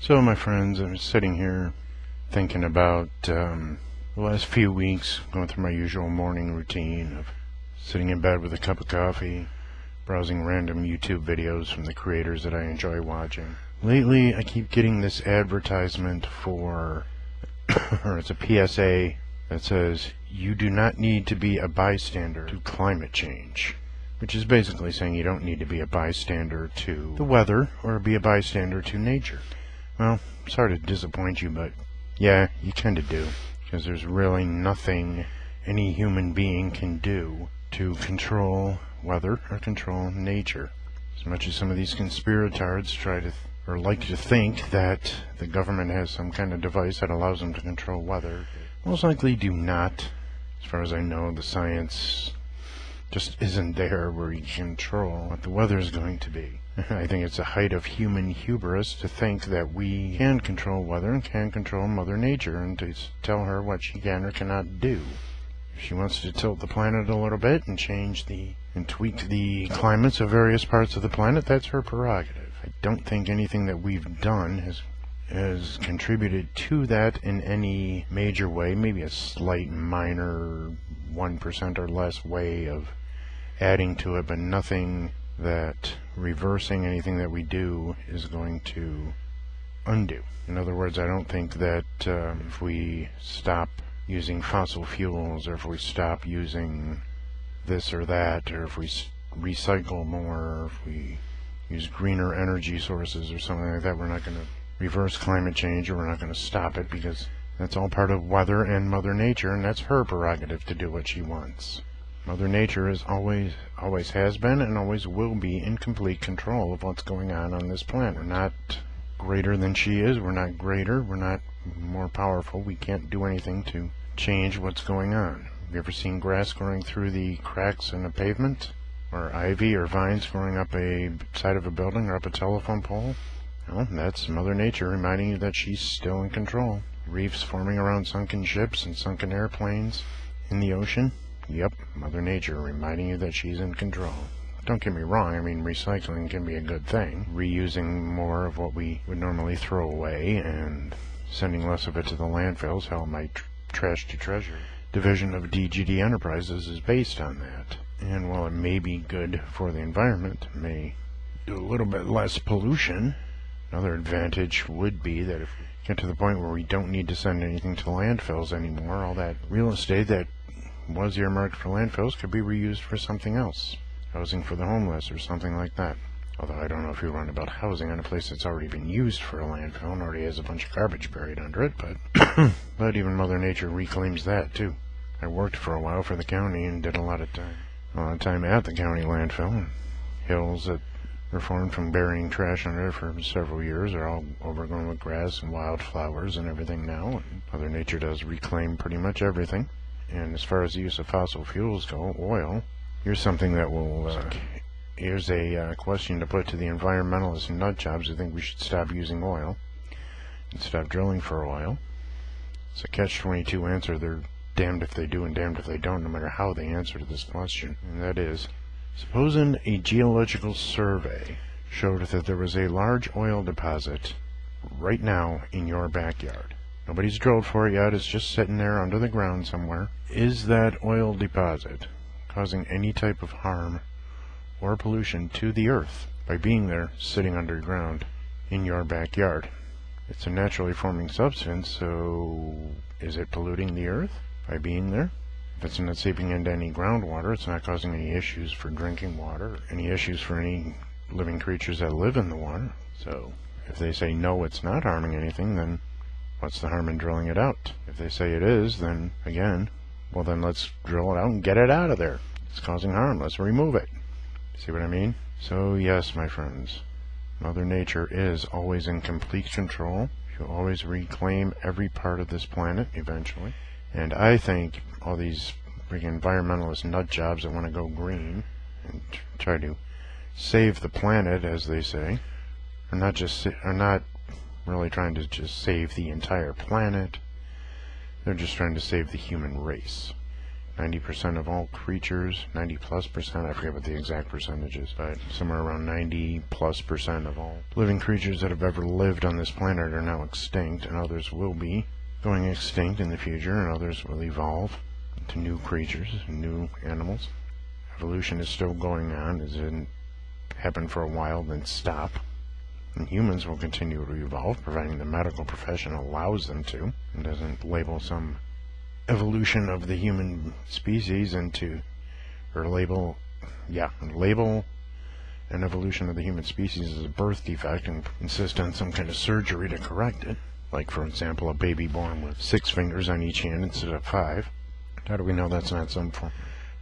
So, my friends, I'm sitting here thinking about the last few weeks, going through my usual morning routine of sitting in bed with a cup of coffee, browsing random YouTube videos from the creators that I enjoy watching. Lately, I keep getting this advertisement for, or it's a PSA that says, "You do not need to be a bystander to climate change." Which is basically saying you don't need to be a bystander to the weather or be a bystander to nature. Well, sorry to disappoint you, but yeah, you kind of do. Because there's really nothing any human being can do to control weather or control nature. As much as some of these conspiratards try to, or like to think that the government has some kind of device that allows them to control weather, most likely do not. As far as I know, the science just isn't there where you control what the weather is going to be. I think it's a height of human hubris to think that we can control weather and can control Mother Nature and to tell her what she can or cannot do. If she wants to tilt the planet a little bit and and tweak the climates of various parts of the planet, that's her prerogative. I don't think anything that we've done has contributed to that in any major way, maybe a slight minor 1% or less way of adding to it, but nothing that reversing anything that we do is going to undo. In other words, I don't think that if we stop using fossil fuels, or if we stop using this or that, or if we recycle more, or if we use greener energy sources or something like that, we're not going to reverse climate change, or we're not going to stop it, because that's all part of weather and Mother Nature, and that's her prerogative to do what she wants. Mother Nature is always has been and always will be in complete control of what's going on this planet. We're not greater than she is. We're not greater. We're not more powerful. We can't do anything to change what's going on. Have you ever seen grass growing through the cracks in a pavement? Or ivy or vines growing up a side of a building or up a telephone pole? Well, that's Mother Nature reminding you that she's still in control. Reefs forming around sunken ships and sunken airplanes in the ocean? Yep, Mother Nature reminding you that she's in control. Don't get me wrong, I mean, recycling can be a good thing. Reusing more of what we would normally throw away and sending less of it to the landfills, hell, my Trash to Treasure division of DGD Enterprises is based on that. And while it may be good for the environment, it may do a little bit less pollution, another advantage would be that if we get to the point where we don't need to send anything to landfills anymore, all that real estate that was earmarked for landfills could be reused for something else. Housing for the homeless or something like that. Although I don't know if you run about housing on a place that's already been used for a landfill and already has a bunch of garbage buried under it, but but even Mother Nature reclaims that too. I worked for a while for the county and did a lot of time at the county landfill. Hills that were formed from burying trash under it for several years are all overgrown with grass and wildflowers and everything now. And Mother Nature does reclaim pretty much everything. And as far as the use of fossil fuels go, oil, here's something that will, here's a question to put to the environmentalist nutjobs who think we should stop using oil and stop drilling for oil. It's a catch-22 answer. They're damned if they do and damned if they don't, no matter how they answer to this question. And that is, supposing a geological survey showed that there was a large oil deposit right now in your backyard. Nobody's drilled for it yet, it's just sitting there under the ground somewhere. Is that oil deposit causing any type of harm or pollution to the earth by being there, sitting underground in your backyard? It's a naturally forming substance, so is it polluting the earth by being there? If it's not seeping into any groundwater, it's not causing any issues for drinking water, or any issues for any living creatures that live in the water. So if they say no, it's not harming anything, then what's the harm in drilling it out? If they say it is, then again, well then let's drill it out and get it out of there. It's causing harm, let's remove it. See what I mean? So yes, my friends, Mother Nature is always in complete control. She'll always reclaim every part of this planet eventually. And I think all these freaking environmentalist nutjobs that want to go green and try to save the planet, as they say, are not really trying to just save the entire planet. They're just trying to save the human race. 90% of all creatures, 90+%, I forget what the exact percentage is, but somewhere around 90+% of all living creatures that have ever lived on this planet are now extinct, and others will be going extinct in the future, and others will evolve into new creatures, new animals. Evolution is still going on. It didn't happen for a while, then stop. And humans will continue to evolve, providing the medical profession allows them to, and doesn't label some evolution of the human species into, or label an evolution of the human species as a birth defect and insist on some kind of surgery to correct it. Like, for example, a baby born with 6 fingers on each hand instead of 5. How do we know that's not some form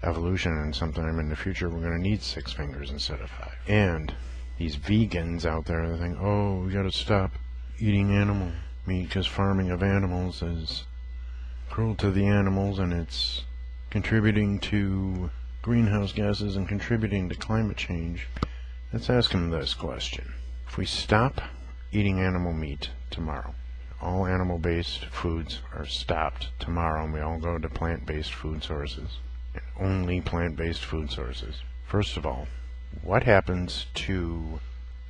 of evolution, and sometime in the future we're going to need 6 fingers instead of 5? And these vegans out there, they think, oh, we got to stop eating animal meat because farming of animals is cruel to the animals, and it's contributing to greenhouse gases and contributing to climate change. Let's ask them this question. If we stop eating animal meat tomorrow, all animal-based foods are stopped tomorrow, and we all go to plant-based food sources, and only plant-based food sources. First of all, what happens to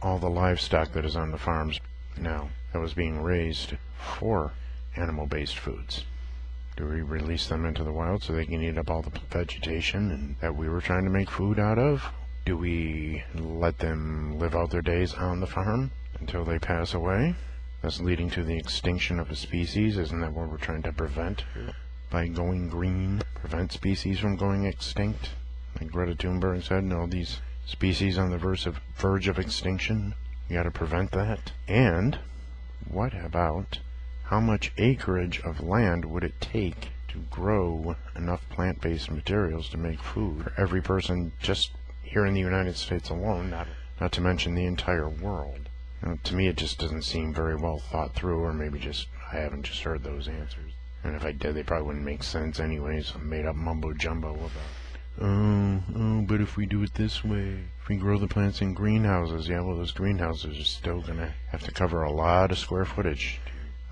all the livestock that is on the farms now that was being raised for animal-based foods? Do we release them into the wild so they can eat up all the vegetation and that we were trying to make food out of? Do we let them live out their days on the farm until they pass away? That's leading to the extinction of a species. Isn't that what we're trying to prevent by going green? Prevent species from going extinct? Like Greta Thunberg said, no, these species on the verge of extinction. You got to prevent that. And what about how much acreage of land would it take to grow enough plant-based materials to make food for every person just here in the United States alone, not to mention the entire world? Now, to me, it just doesn't seem very well thought through, or maybe just I haven't just heard those answers. And if I did, they probably wouldn't make sense anyways. Some made-up mumbo-jumbo about, but if we do it this way, if we grow the plants in greenhouses, yeah, well, those greenhouses are still going to have to cover a lot of square footage.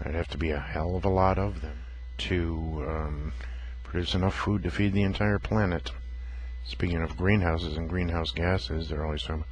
There'd have to be a hell of a lot of them to produce enough food to feed the entire planet. Speaking of greenhouses and greenhouse gases, they're always talking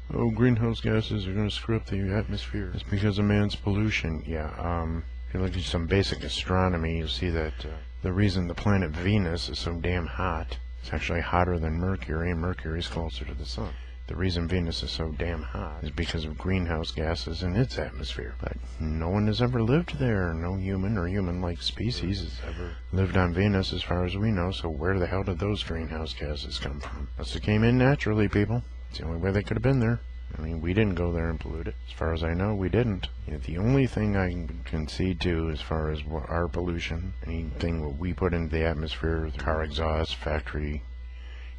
about, oh, greenhouse gases are going to screw up the atmosphere. It's because of man's pollution. Yeah, if you look at some basic astronomy, you'll see that the reason the planet Venus is so damn hot, it's actually hotter than Mercury, and Mercury is closer to the sun. The reason Venus is so damn hot is because of greenhouse gases in its atmosphere. But no one has ever lived there. No human or human-like species has ever lived on Venus as far as we know, so where the hell did those greenhouse gases come from? Must have came in naturally, people. It's the only way they could have been there. I mean, we didn't go there and pollute it. As far as I know, we didn't. The only thing I can concede to as far as our pollution, anything that we put into the atmosphere, the car exhaust, factory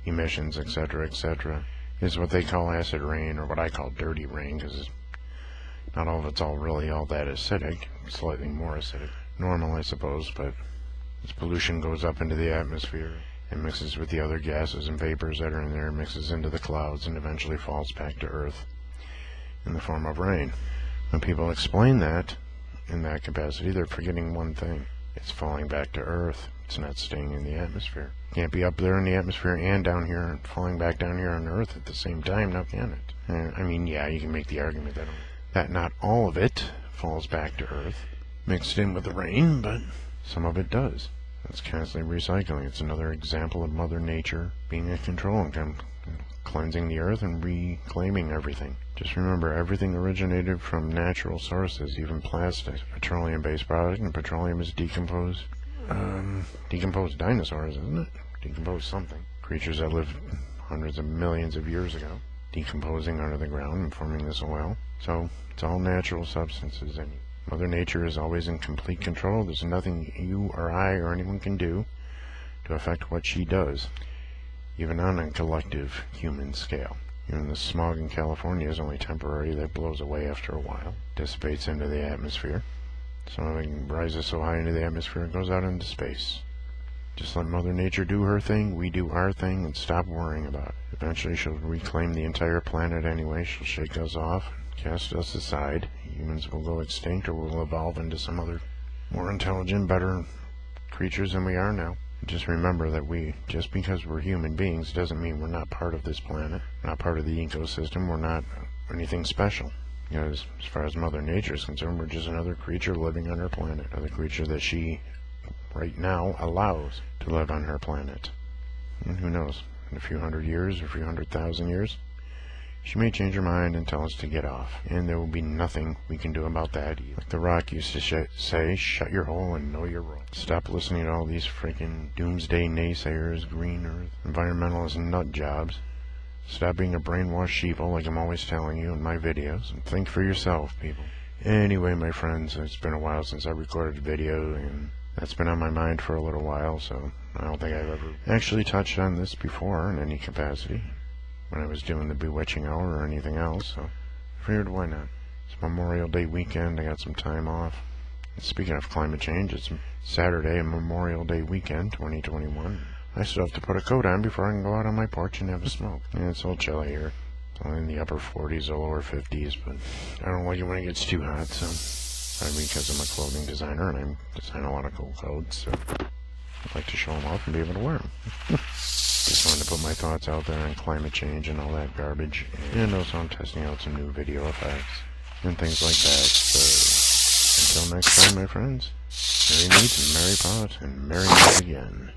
emissions, etc., etc., is what they call acid rain, or what I call dirty rain, because not all of it's really all that acidic. Slightly more acidic. Normal, I suppose, but as pollution goes up into the atmosphere and mixes with the other gases and vapors that are in there, mixes into the clouds, and eventually falls back to Earth in the form of rain. When people explain that in that capacity, they're forgetting one thing. It's falling back to Earth. It's not staying in the atmosphere. Can't be up there in the atmosphere and down here and falling back down here on Earth at the same time, now can it? I mean, yeah, you can make the argument that not all of it falls back to Earth, mixed in with the rain, but some of it does. That's constantly recycling. It's another example of Mother Nature being in control and cleansing the Earth and reclaiming everything. Just remember, everything originated from natural sources, even plastic, petroleum-based product, and petroleum is decomposed. Decomposed dinosaurs, isn't it? Decomposed something. Creatures that lived hundreds of millions of years ago, decomposing under the ground and forming this oil. So, it's all natural substances, and Mother Nature is always in complete control. There's nothing you or I or anyone can do to affect what she does, even on a collective human scale. Even the smog in California is only temporary. That blows away after a while, dissipates into the atmosphere. Something rises so high into the atmosphere it goes out into space. Just let Mother Nature do her thing, we do our thing, and stop worrying about it. Eventually she'll reclaim the entire planet anyway. She'll shake us off, cast us aside. Humans will go extinct, or will evolve into some other more intelligent, better creatures than we are now. Just remember that just because we're human beings doesn't mean we're not part of this planet, not part of the ecosystem, we're not anything special. Because as far as Mother Nature is concerned, we're just another creature living on her planet, another creature that she, right now, allows to live on her planet. And who knows, in a few hundred years or a few 100,000 years, she may change her mind and tell us to get off, and there will be nothing we can do about that either. Like The Rock used to say, shut your hole and know your role. Stop listening to all these freaking doomsday naysayers, green earth, environmentalist nut jobs. Stop being a brainwashed sheeple like I'm always telling you in my videos, and think for yourself, people. Anyway, my friends, it's been a while since I recorded a video, and that's been on my mind for a little while, so I don't think I've ever actually touched on this before in any capacity, when I was doing the Bewitching Hour or anything else, so I figured why not. It's Memorial Day weekend, I got some time off. And speaking of climate change, it's Saturday, Memorial Day weekend, 2021. I still have to put a coat on before I can go out on my porch and have a smoke. And it's a little chilly here. It's only in the upper 40s or lower 50s, but I don't like it when it gets too hot, so probably because I'm a clothing designer and I design a lot of cool coats, so I'd like to show them off and be able to wear them. Just wanted to put my thoughts out there on climate change and all that garbage, and also I'm testing out some new video effects and things like that. So until next time, my friends, merry meet and merry pot and merry meet again.